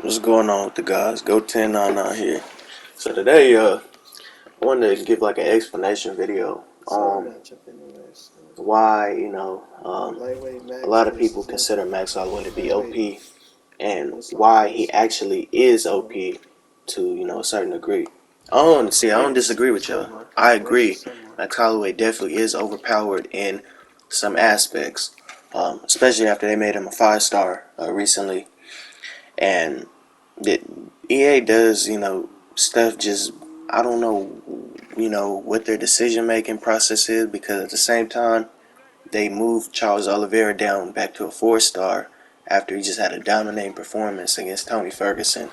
What's going on with the guys? Go 10-9 out here. So today, I wanted to give like an explanation video on why, a lot of people consider Max Holloway to be OP and why he actually is OP to, a certain degree. I don't disagree with y'all. I agree. Max Holloway definitely is overpowered in some aspects, especially after they made him a 5-star recently. And that EA does, stuff just, I don't know, what their decision making process is, because at the same time they moved Charles Oliveira down back to a 4-star after he just had a dominating performance against Tony Ferguson.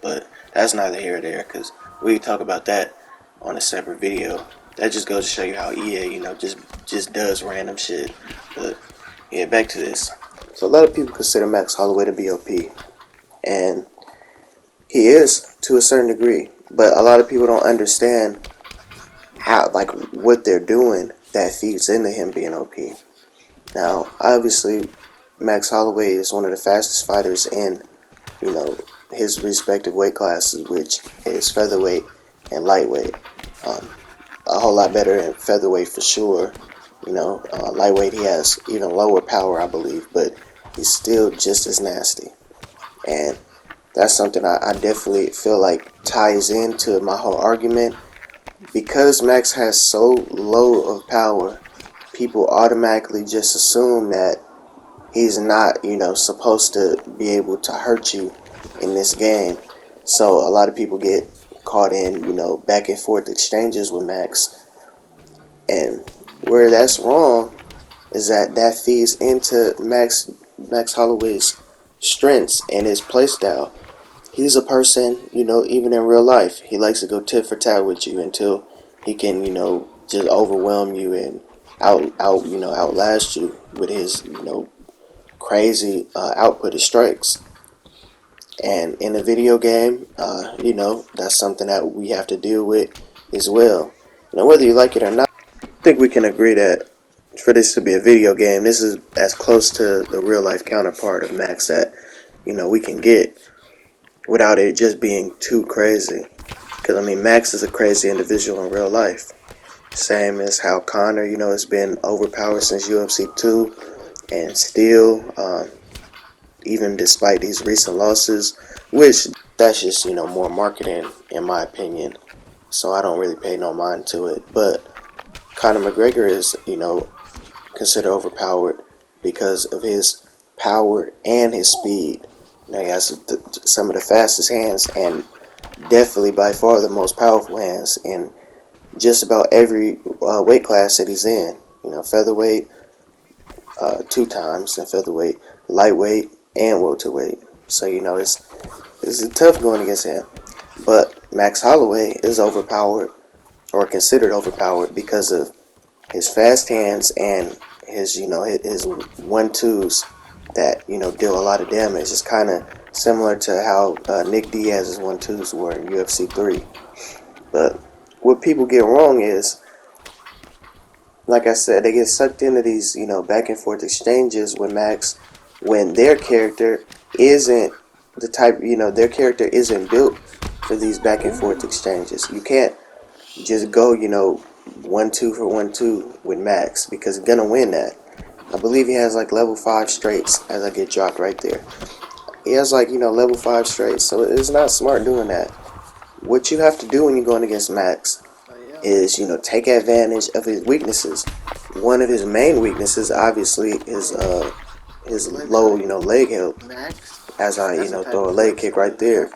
But that's neither here or there, because we can talk about that on a separate video. That just goes to show you how EA, just does random shit. But yeah, back to this. So a lot of people consider Max Holloway to be OP, and he is to a certain degree, but a lot of people don't understand how, what they're doing that feeds into him being OP. Now, obviously, Max Holloway is one of the fastest fighters in, his respective weight classes, which is featherweight and lightweight. A whole lot better in featherweight for sure. Lightweight, he has even lower power, I believe, but he's still just as nasty. And that's something I definitely feel like ties into my whole argument. Because Max has so low of power, people automatically just assume that he's not, supposed to be able to hurt you in this game. So a lot of people get caught in, back and forth exchanges with Max. And where that's wrong is that feeds into Max Holloway's strengths and his playstyle. He's a person, even in real life, he likes to go tit for tat with you until he can, just overwhelm you and outlast you with his, crazy output of strikes. And in a video game, that's something that we have to deal with as well. Whether you like it or not, I think we can agree that for this to be a video game, this is as close to the real life counterpart of Max that, we can get, without it just being too crazy. Because, Max is a crazy individual in real life. Same as how Conor, has been overpowered since UFC 2. And still, even despite these recent losses, which that's just, more marketing, in my opinion. So I don't really pay no mind to it. But Conor McGregor is, considered overpowered because of his power and his speed. Now, he has some of the fastest hands and definitely by far the most powerful hands in just about every weight class that he's in. Featherweight 2 times, and featherweight, lightweight, and welterweight. So it's tough going against him. But Max Holloway is overpowered, or considered overpowered, because of his fast hands and his his 1-2s that deal a lot of damage. It's kind of similar to how Nick Diaz's 1-2s were in UFC 3. But what people get wrong is, like I said, they get sucked into these back and forth exchanges with Max when their character isn't the type, their character isn't built for these back and forth exchanges. You can't just go 1-2 for 1-2 with Max, because he's gonna win that. I believe he has level 5 straights, as I get dropped right there. He has level 5 straights, so it's not smart doing that. What you have to do when you're going against Max is, take advantage of his weaknesses. One of his main weaknesses, obviously, is his low, leg help. As I, throw a leg kick right there.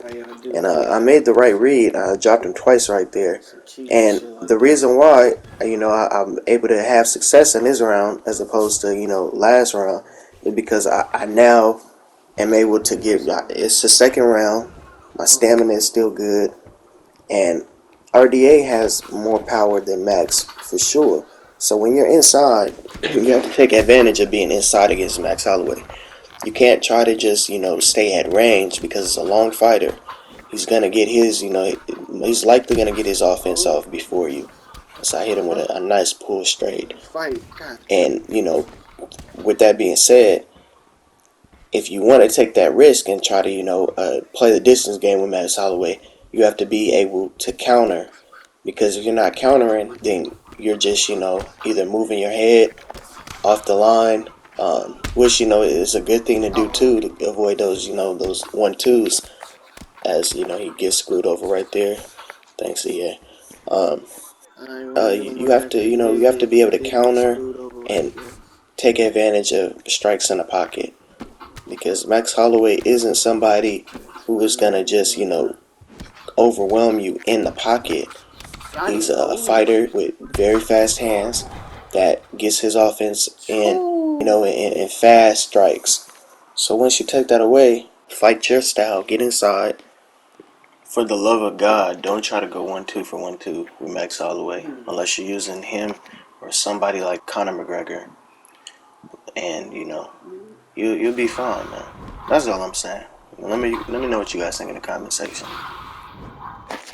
And I made the right read. I dropped him twice right there. And the reason why, I'm able to have success in this round as opposed to, last round, is because I now am able to give, it's the second round. My stamina is still good. And RDA has more power than Max, for sure. So when you're inside, you have to take advantage of being inside against Max Holloway. You can't try to just, stay at range, because it's a long fighter. He's going to get his, he's likely going to get his offense off before you. So I hit him with a nice pull straight. And, with that being said, if you want to take that risk and try to, play the distance game with Max Holloway, you have to be able to counter. Because if you're not countering, then you're just, either moving your head off the line, which, is a good thing to do too, to avoid those, those 1-2s, as, he gets screwed over right there. Thanks, EA. You have to, you have to be able to counter and take advantage of strikes in the pocket. Because Max Holloway isn't somebody who is gonna just, overwhelm you in the pocket. He's a fighter with very fast hands that gets his offense in, in fast strikes. So once you take that away, fight your style, get inside. For the love of God, don't try to go 1-2 for 1-2 with Max Holloway unless you're using him or somebody like Conor McGregor, and you'll be fine, man. That's all I'm saying. Let me know what you guys think in the comment section.